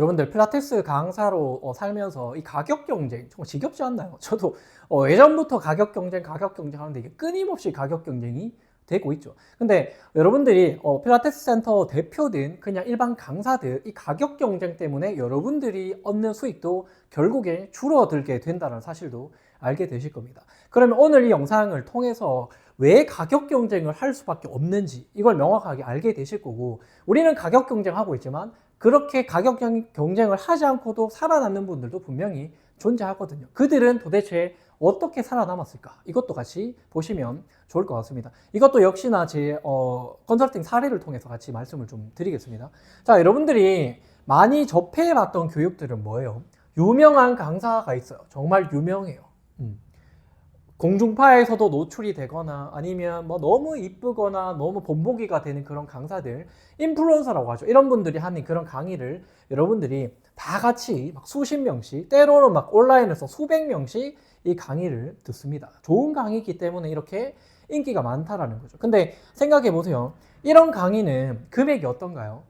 여러분들 필라테스 강사로 살면서 이 가격 경쟁 정말 지겹지 않나요? 저도 예전부터 가격 경쟁 하는데 이게 끊임없이 가격 경쟁이 되고 있죠. 근데 여러분들이 필라테스 센터 대표든 그냥 일반 강사들 이 가격 경쟁 때문에 여러분들이 얻는 수익도 결국에 줄어들게 된다는 사실도 알게 되실 겁니다. 그러면 오늘 이 영상을 통해서 왜 가격 경쟁을 할 수밖에 없는지 이걸 명확하게 알게 되실 거고, 우리는 가격 경쟁하고 있지만 그렇게 가격 경쟁을 하지 않고도 살아남는 분들도 분명히 존재하거든요. 그들은 도대체 어떻게 살아남았을까? 이것도 같이 보시면 좋을 것 같습니다. 이것도 역시나 제 컨설팅 사례를 통해서 같이 말씀을 좀 드리겠습니다. 자, 여러분들이 많이 접해봤던 교육들은 뭐예요? 유명한 강사가 있어요. 정말 유명해요. 공중파에서도 노출이 되거나 아니면 뭐 너무 이쁘거나 너무 본보기가 되는 그런 강사들, 인플루언서라고 하죠. 이런 분들이 하는 그런 강의를 여러분들이 다 같이 막 수십 명씩, 때로는 막 온라인에서 수백 명씩 이 강의를 듣습니다. 좋은 강의이기 때문에 이렇게 인기가 많다라는 거죠. 근데 생각해 보세요. 이런 강의는 금액이 어떤가요?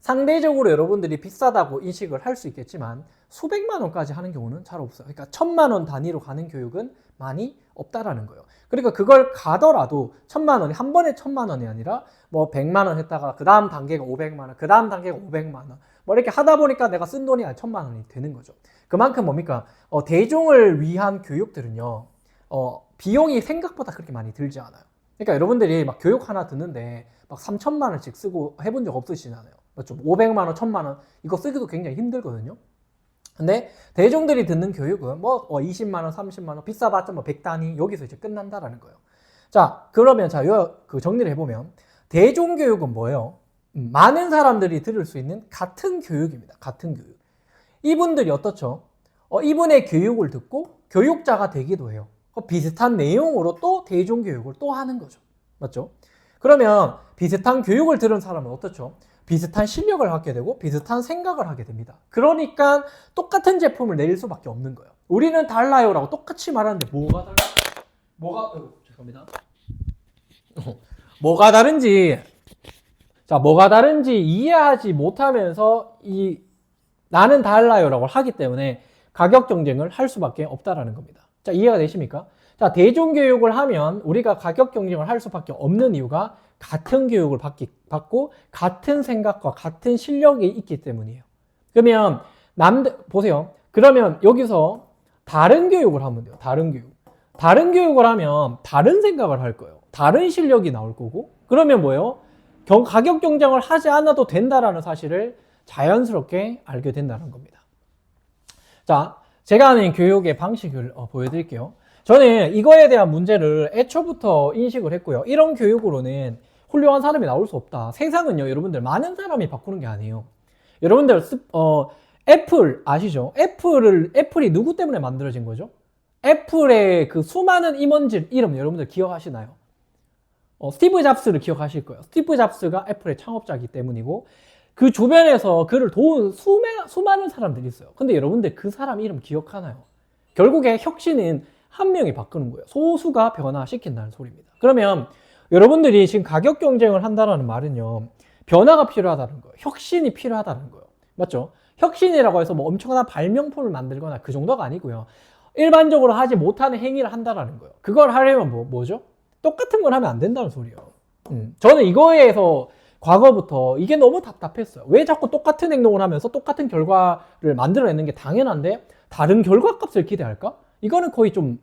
상대적으로 여러분들이 비싸다고 인식을 할 수 있겠지만 수백만 원까지 하는 경우는 잘 없어요. 그러니까 1,000만 원 단위로 가는 교육은 많이 없다라는 거예요. 그러니까 그걸 가더라도 1,000만 원이 한 번에 1,000만 원이 아니라 뭐 100만 원 했다가 그 다음 단계가 500만 원, 그 다음 단계가 500만 원, 뭐 이렇게 하다 보니까 내가 쓴 돈이 1,000만 원이 되는 거죠. 그만큼 뭡니까? 대중을 위한 교육들은요, 비용이 생각보다 그렇게 많이 들지 않아요. 그러니까 여러분들이 막 교육 하나 듣는데 막 3,000만 원씩 쓰고 해본 적 없으시잖아요. 맞죠? 500만 원, 1,000만 원 이거 쓰기도 굉장히 힘들거든요. 근데 대중들이 듣는 교육은 뭐 20만 원, 30만 원, 비싸봤자 뭐 100단위 여기서 이제 끝난다라는 거예요. 자, 그러면 자, 그 정리를 해보면 대중교육은 뭐예요? 많은 사람들이 들을 수 있는 같은 교육입니다. 같은 교육. 이분들이 어떻죠? 이분의 교육을 듣고 교육자가 되기도 해요. 비슷한 내용으로 또 대중교육을 또 하는 거죠. 맞죠? 그러면 비슷한 교육을 들은 사람은 어떻죠? 비슷한 실력을 갖게 되고 비슷한 생각을 하게 됩니다. 그러니까 똑같은 제품을 내릴 수밖에 없는 거예요. 우리는 달라요 라고 똑같이 말하는데 뭐가 달라? 죄송합니다. 뭐가 다른지, 자, 뭐가 다른지 이해하지 못하면서 나는 달라요 라고 하기 때문에 가격 경쟁을 할 수밖에 없다라는 겁니다. 자, 이해가 되십니까? 자, 대중교육을 하면 우리가 가격 경쟁을 할 수밖에 없는 이유가 같은 교육을 받고 같은 생각과 같은 실력이 있기 때문이에요. 그러면 보세요. 그러면 여기서 다른 교육을 하면 돼요. 다른 교육. 다른 교육을 하면 다른 생각을 할 거예요. 다른 실력이 나올 거고. 그러면 뭐예요? 가격 경쟁을 하지 않아도 된다라는 사실을 자연스럽게 알게 된다는 겁니다. 자, 제가 하는 교육의 방식을 보여드릴게요. 저는 이거에 대한 문제를 애초부터 인식을 했고요. 이런 교육으로는 훌륭한 사람이 나올 수 없다. 세상은요, 여러분들 많은 사람이 바꾸는 게 아니에요. 여러분들 애플 아시죠? 애플이 누구 때문에 만들어진 거죠? 애플의 그 수많은 임원진 이름 여러분들 기억하시나요? 스티브 잡스를 기억하실 거예요. 스티브 잡스가 애플의 창업자이기 때문이고, 그 주변에서 그를 도운 수많은 사람들이 있어요. 근데 여러분들 그 사람 이름 기억하나요? 결국에 혁신은 한 명이 바꾸는 거예요. 소수가 변화시킨다는 소리입니다. 그러면 여러분들이 지금 가격 경쟁을 한다는 말은요, 변화가 필요하다는 거예요. 혁신이 필요하다는 거예요. 맞죠? 혁신이라고 해서 뭐 엄청난 발명품을 만들거나 그 정도가 아니고요. 일반적으로 하지 못하는 행위를 한다는 거예요. 그걸 하려면 뭐죠? 똑같은 걸 하면 안 된다는 소리예요. 저는 이거에서 과거부터 이게 너무 답답했어요. 왜 자꾸 똑같은 행동을 하면서 똑같은 결과를 만들어내는 게 당연한데 다른 결과값을 기대할까? 이거는 거의 좀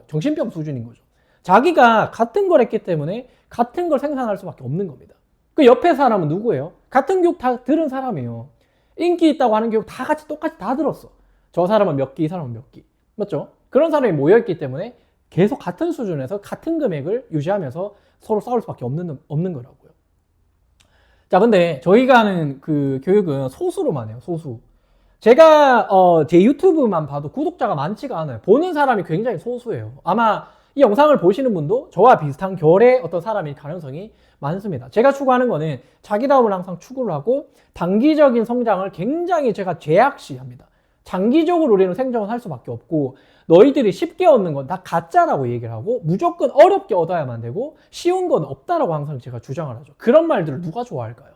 정신병 수준인 거죠. 자기가 같은 걸 했기 때문에 같은 걸 생산할 수밖에 없는 겁니다. 그 옆에 사람은 누구예요? 같은 교육 다 들은 사람이에요. 인기 있다고 하는 교육 다 같이 똑같이 다 들었어. 저 사람은 몇 기, 이 사람은 몇 기. 맞죠? 그런 사람이 모여있기 때문에 계속 같은 수준에서 같은 금액을 유지하면서 서로 싸울 수밖에 없는 거라고요. 자, 근데 저희가 하는 그 교육은 소수로만 해요. 소수. 제가 제 유튜브만 봐도 구독자가 많지가 않아요. 보는 사람이 굉장히 소수예요. 아마 이 영상을 보시는 분도 저와 비슷한 결의 어떤 사람일 가능성이 많습니다. 제가 추구하는 거는 자기다움을 항상 추구를 하고 단기적인 성장을 굉장히 제가 제약시합니다. 장기적으로 우리는 생존을 할 수밖에 없고, 너희들이 쉽게 얻는 건 다 가짜라고 얘기를 하고 무조건 어렵게 얻어야만 되고 쉬운 건 없다라고 항상 제가 주장을 하죠. 그런 말들을 누가 좋아할까요?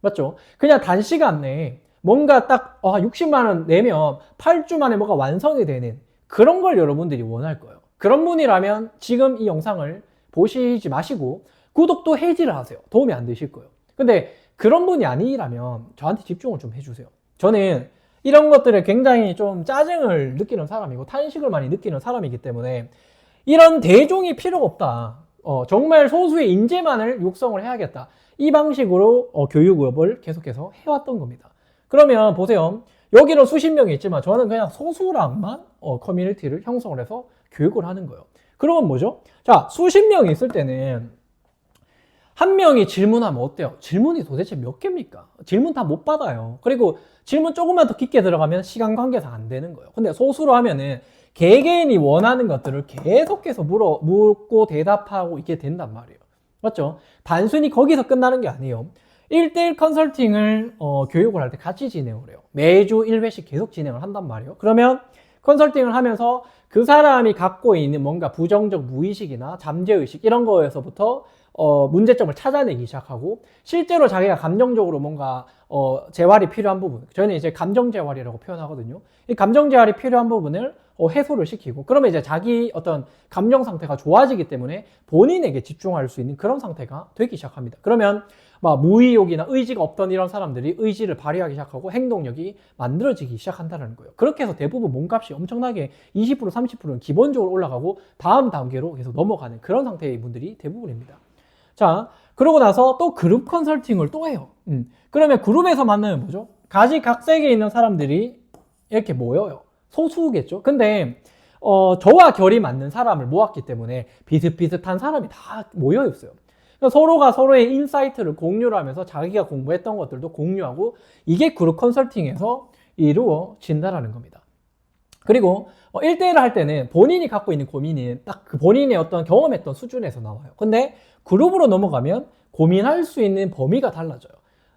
맞죠? 그냥 단시간 내에 뭔가 딱 60만 원 내면 8주 만에 뭐가 완성이 되는 그런 걸 여러분들이 원할 거예요. 그런 분이라면 지금 이 영상을 보시지 마시고 구독도 해지를 하세요. 도움이 안 되실 거예요. 근데 그런 분이 아니라면 저한테 집중을 좀 해주세요. 저는 이런 것들에 굉장히 좀 짜증을 느끼는 사람이고 탄식을 많이 느끼는 사람이기 때문에 이런 대종이 필요가 없다. 정말 소수의 인재만을 육성을 해야겠다. 이 방식으로 교육업을 계속해서 해왔던 겁니다. 그러면 보세요. 여기는 수십 명이 있지만 저는 그냥 소수랑만 커뮤니티를 형성을 해서 교육을 하는 거예요. 그러면 뭐죠? 자, 수십 명이 있을 때는 한 명이 질문하면 어때요? 질문이 도대체 몇 개입니까? 질문 다 못 받아요. 그리고 질문 조금만 더 깊게 들어가면 시간 관계상 안 되는 거예요. 근데 소수로 하면은 개개인이 원하는 것들을 계속해서 묻고 대답하고 이게 된단 말이에요. 맞죠? 단순히 거기서 끝나는 게 아니에요. 1대1 컨설팅을 교육을 할 때 같이 진행을 해요. 매주 1회씩 계속 진행을 한단 말이에요. 그러면 컨설팅을 하면서 그 사람이 갖고 있는 뭔가 부정적 무의식이나 잠재의식 이런 거에서부터 문제점을 찾아내기 시작하고 실제로 자기가 감정적으로 뭔가 재활이 필요한 부분, 저희는 이제 감정 재활이라고 표현하거든요. 이 감정 재활이 필요한 부분을 해소를 시키고 그러면 이제 자기 어떤 감정 상태가 좋아지기 때문에 본인에게 집중할 수 있는 그런 상태가 되기 시작합니다. 그러면 막 무의욕이나 의지가 없던 이런 사람들이 의지를 발휘하기 시작하고 행동력이 만들어지기 시작한다는 거예요. 그렇게 해서 대부분 몸값이 엄청나게 20% 30%는 기본적으로 올라가고 다음 단계로 계속 넘어가는 그런 상태의 분들이 대부분입니다. 자, 그러고 나서 또 그룹 컨설팅을 또 해요. 그러면 그룹에서 만나면 뭐죠? 가지각색에 있는 사람들이 이렇게 모여요. 소수겠죠. 근데 저와 결이 맞는 사람을 모았기 때문에 비슷비슷한 사람이 다 모여 있어요. 서로가 서로의 인사이트를 공유를 하면서 자기가 공부했던 것들도 공유하고 이게 그룹 컨설팅에서 이루어진다라는 겁니다. 그리고 1대1을 할 때는 본인이 갖고 있는 고민이 딱 그 본인의 어떤 경험했던 수준에서 나와요. 근데 그룹으로 넘어가면 고민할 수 있는 범위가 달라져요.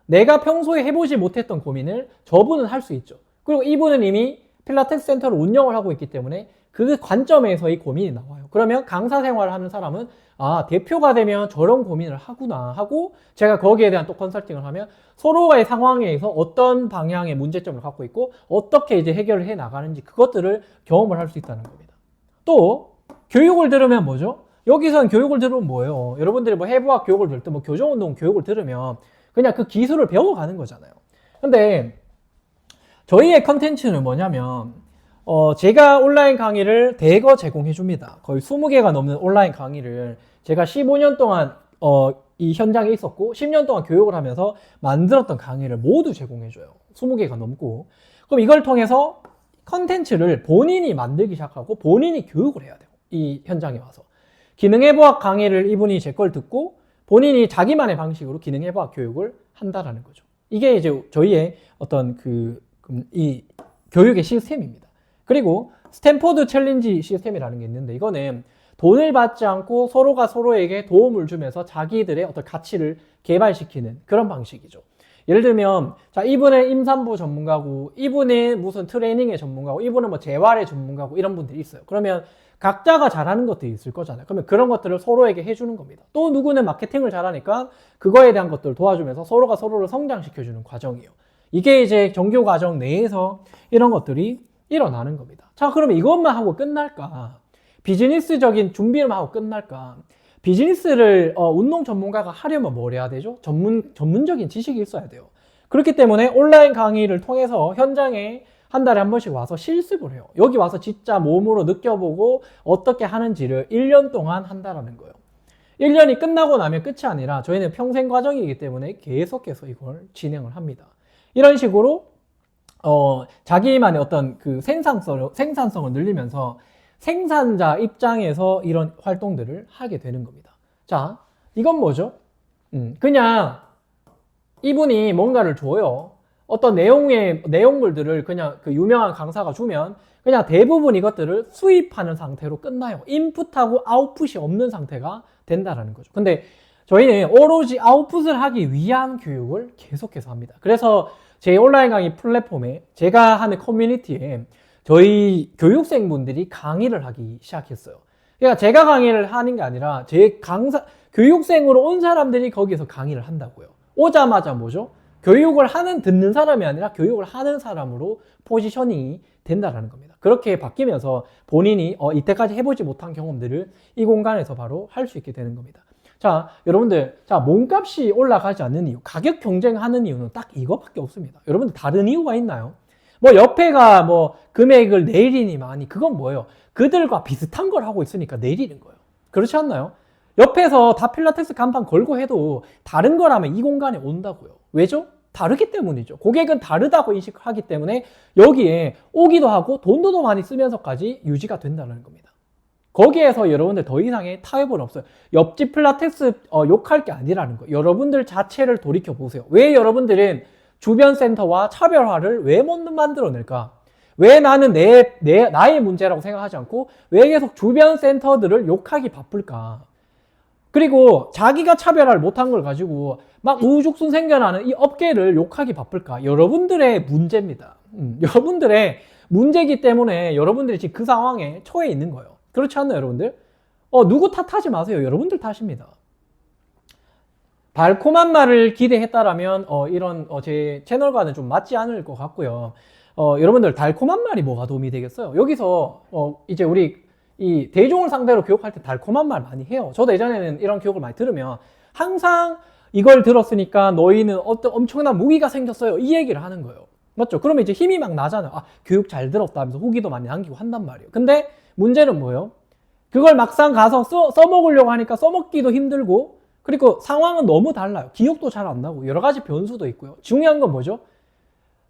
내가 평소에 해보지 못했던 고민을 저분은 할 수 있죠. 그리고 이분은 이미 필라테스 센터를 운영을 하고 있기 때문에 그 관점에서 이 고민이 나와요. 그러면 강사 생활을 하는 사람은 대표가 되면 저런 고민을 하구나 하고 제가 거기에 대한 또 컨설팅을 하면 서로의 상황에서 어떤 방향의 문제점을 갖고 있고 어떻게 이제 해결을 해 나가는지 그것들을 경험을 할 수 있다는 겁니다. 또 교육을 들으면 뭐죠? 여기서는 교육을 들으면 뭐예요? 여러분들이 뭐 해부학 교육을 들을 때 뭐 교정운동 교육을 들으면 그냥 그 기술을 배워가는 거잖아요. 근데 저희의 컨텐츠는 뭐냐면 제가 온라인 강의를 대거 제공해 줍니다. 거의 20개가 넘는 온라인 강의를 제가 15년 동안 이 현장에 있었고 10년 동안 교육을 하면서 만들었던 강의를 모두 제공해 줘요. 20개가 넘고. 그럼 이걸 통해서 컨텐츠를 본인이 만들기 시작하고 본인이 교육을 해야 돼요. 이 현장에 와서. 기능해부학 강의를 이분이 제 걸 듣고 본인이 자기만의 방식으로 기능해부학 교육을 한다라는 거죠. 이게 이제 저희의 어떤 이 교육의 시스템입니다. 그리고 스탠포드 챌린지 시스템이라는 게 있는데 이거는 돈을 받지 않고 서로가 서로에게 도움을 주면서 자기들의 어떤 가치를 개발시키는 그런 방식이죠. 예를 들면 자 이분은 임산부 전문가고 이분은 무슨 트레이닝의 전문가고 이분은 뭐 재활의 전문가고 이런 분들이 있어요. 그러면 각자가 잘하는 것들이 있을 거잖아요. 그러면 그런 것들을 서로에게 해주는 겁니다. 또 누구는 마케팅을 잘하니까 그거에 대한 것들을 도와주면서 서로가 서로를 성장시켜주는 과정이에요. 이게 이제 정규 과정 내에서 이런 것들이 일어나는 겁니다. 자, 그러면 이것만 하고 끝날까? 비즈니스적인 준비만 하고 끝날까? 비즈니스를 운동 전문가가 하려면 뭘 해야 되죠? 전문적인 지식이 있어야 돼요. 그렇기 때문에 온라인 강의를 통해서 현장에 한 달에 한 번씩 와서 실습을 해요. 여기 와서 진짜 몸으로 느껴보고 어떻게 하는지를 1년 동안 한다라는 거예요. 1년이 끝나고 나면 끝이 아니라 저희는 평생 과정이기 때문에 계속해서 이걸 진행을 합니다. 이런 식으로 자기만의 어떤 그 생산성을 늘리면서 생산자 입장에서 이런 활동들을 하게 되는 겁니다. 자, 이건 뭐죠? 그냥 이분이 뭔가를 줘요. 어떤 내용물들을 그냥 그 유명한 강사가 주면 그냥 대부분 이것들을 수입하는 상태로 끝나요. 인풋하고 아웃풋이 없는 상태가 된다라는 거죠. 근데 저희는 오로지 아웃풋을 하기 위한 교육을 계속해서 합니다. 그래서 제 온라인 강의 플랫폼에 제가 하는 커뮤니티에 저희 교육생분들이 강의를 하기 시작했어요. 그러니까 제가 강의를 하는 게 아니라 제 교육생으로 온 사람들이 거기서 강의를 한다고요. 오자마자 뭐죠? 교육을 듣는 사람이 아니라 교육을 하는 사람으로 포지셔닝이 된다라는 겁니다. 그렇게 바뀌면서 본인이 이때까지 해보지 못한 경험들을 이 공간에서 바로 할 수 있게 되는 겁니다. 자, 여러분들, 자, 몸값이 올라가지 않는 이유, 가격 경쟁하는 이유는 딱 이거밖에 없습니다. 여러분들 다른 이유가 있나요? 뭐 옆에가 뭐 금액을 내리니만이 그건 뭐예요? 그들과 비슷한 걸 하고 있으니까 내리는 거예요. 그렇지 않나요? 옆에서 다 필라테스 간판 걸고 해도 다른 거라면 이 공간에 온다고요. 왜죠? 다르기 때문이죠. 고객은 다르다고 인식하기 때문에 여기에 오기도 하고 돈도 더 많이 쓰면서까지 유지가 된다는 겁니다. 거기에서 여러분들 더 이상의 타협은 없어요. 옆집 필라테스 욕할 게 아니라는 거예요. 여러분들 자체를 돌이켜 보세요. 왜 여러분들은 주변 센터와 차별화를 왜 못 만들어낼까? 왜 나는 나의 문제라고 생각하지 않고 왜 계속 주변 센터들을 욕하기 바쁠까? 그리고 자기가 차별화를 못한 걸 가지고 막 우후죽순 생겨나는 이 업계를 욕하기 바쁠까? 여러분들의 문제입니다. 여러분들의 문제이기 때문에 여러분들이 지금 그 상황에 처해 있는 거예요. 그렇지 않나요, 여러분들? 누구 탓하지 마세요. 여러분들 탓입니다. 달콤한 말을 기대했다라면 이런 제 채널과는 좀 맞지 않을 것 같고요. 여러분들 달콤한 말이 뭐가 도움이 되겠어요? 여기서 이제 우리 이 대중을 상대로 교육할 때 달콤한 말 많이 해요. 저도 예전에는 이런 교육을 많이 들으면 항상 이걸 들었으니까 너희는 어떤 엄청난 무기가 생겼어요. 이 얘기를 하는 거예요. 맞죠? 그러면 이제 힘이 막 나잖아요. 아, 교육 잘 들었다 하면서 후기도 많이 남기고 한단 말이에요. 근데 문제는 뭐예요? 그걸 막상 가서 써먹으려고 하니까 써먹기도 힘들고 그리고 상황은 너무 달라요. 기억도 잘 안 나고 여러 가지 변수도 있고요. 중요한 건 뭐죠?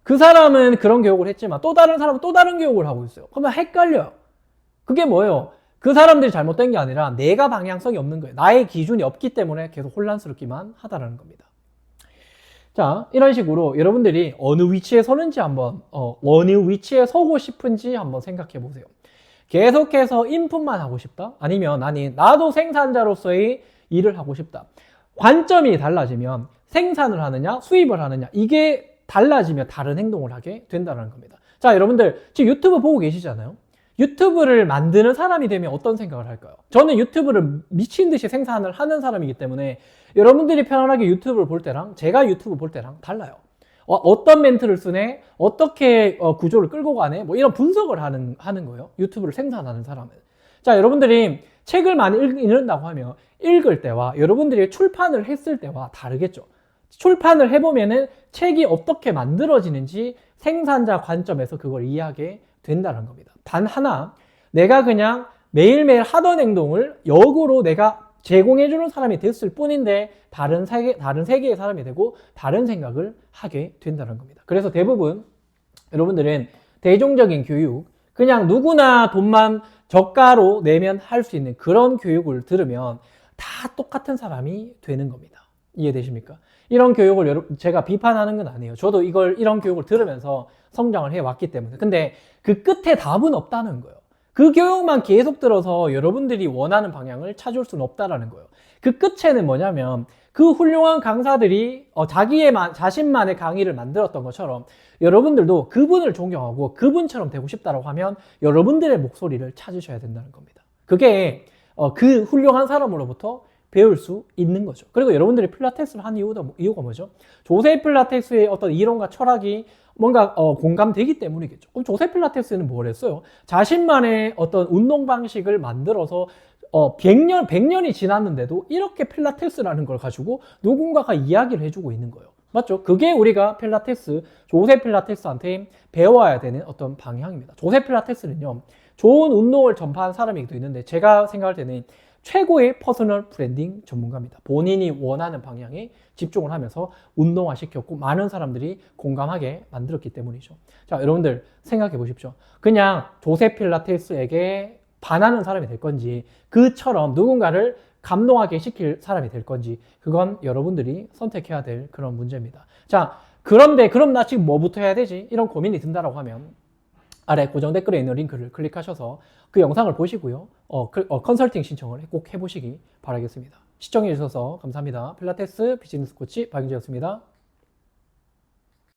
그 사람은 그런 교육을 했지만 또 다른 사람은 또 다른 교육을 하고 있어요. 그러면 헷갈려요. 그게 뭐예요? 그 사람들이 잘못된 게 아니라 내가 방향성이 없는 거예요. 나의 기준이 없기 때문에 계속 혼란스럽기만 하다라는 겁니다. 자, 이런 식으로 여러분들이 어느 위치에 서는지 한번 어느 위치에 서고 싶은지 한번 생각해 보세요. 계속해서 인풋만 하고 싶다? 아니면 나도 생산자로서의 일을 하고 싶다. 관점이 달라지면 생산을 하느냐 수입을 하느냐 이게 달라지면 다른 행동을 하게 된다는 겁니다. 자, 여러분들 지금 유튜브 보고 계시잖아요. 유튜브를 만드는 사람이 되면 어떤 생각을 할까요? 저는 유튜브를 미친 듯이 생산을 하는 사람이기 때문에 여러분들이 편안하게 유튜브를 볼 때랑 제가 유튜브 볼 때랑 달라요. 어떤 멘트를 쓰네, 어떻게 구조를 끌고 가네, 뭐 이런 분석을 하는 거예요. 유튜브를 생산하는 사람은. 자, 여러분들이 책을 많이 읽는다고 하면 읽을 때와 여러분들이 출판을 했을 때와 다르겠죠. 출판을 해보면은 책이 어떻게 만들어지는지 생산자 관점에서 그걸 이해하게 된다는 겁니다. 단 하나, 내가 그냥 매일매일 하던 행동을 역으로 내가 제공해주는 사람이 됐을 뿐인데 다른 세계의 사람이 되고 다른 생각을 하게 된다는 겁니다. 그래서 대부분 여러분들은 대중적인 교육, 그냥 누구나 돈만 저가로 내면 할 수 있는 그런 교육을 들으면 다 똑같은 사람이 되는 겁니다. 이해되십니까? 이런 교육을 제가 비판하는 건 아니에요. 저도 이런 교육을 들으면서 성장을 해왔기 때문에. 근데 그 끝에 답은 없다는 거예요. 그 교육만 계속 들어서 여러분들이 원하는 방향을 찾을 수는 없다라는 거예요. 그 끝에는 뭐냐면 그 훌륭한 강사들이 자신만의 강의를 만들었던 것처럼 여러분들도 그분을 존경하고 그분처럼 되고 싶다라고 하면 여러분들의 목소리를 찾으셔야 된다는 겁니다. 그게 그 훌륭한 사람으로부터 배울 수 있는 거죠. 그리고 여러분들이 필라테스를 한 이유가 뭐죠? 조세 필라테스의 어떤 이론과 철학이 뭔가 공감되기 때문이겠죠. 그럼 조세 필라테스는 뭘 했어요? 자신만의 어떤 운동 방식을 만들어서 100년이 지났는데도 이렇게 필라테스라는 걸 가지고 누군가가 이야기를 해주고 있는 거예요. 맞죠? 그게 우리가 조세 필라테스한테 배워야 되는 어떤 방향입니다. 조세 필라테스는요, 좋은 운동을 전파한 사람이기도 있는데 제가 생각할 때는 최고의 퍼스널 브랜딩 전문가입니다. 본인이 원하는 방향에 집중을 하면서 운동화시켰고 많은 사람들이 공감하게 만들었기 때문이죠. 자, 여러분들 생각해 보십시오. 그냥 조세 필라테스에게 반하는 사람이 될 건지 그처럼 누군가를 감동하게 시킬 사람이 될 건지 그건 여러분들이 선택해야 될 그런 문제입니다. 자, 그런데 그럼 나 지금 뭐부터 해야 되지? 이런 고민이 든다라고 하면 아래 고정 댓글에 있는 링크를 클릭하셔서 그 영상을 보시고요. 컨설팅 신청을 꼭 해보시기 바라겠습니다. 시청해주셔서 감사합니다. 필라테스 비즈니스 코치 박윤재였습니다.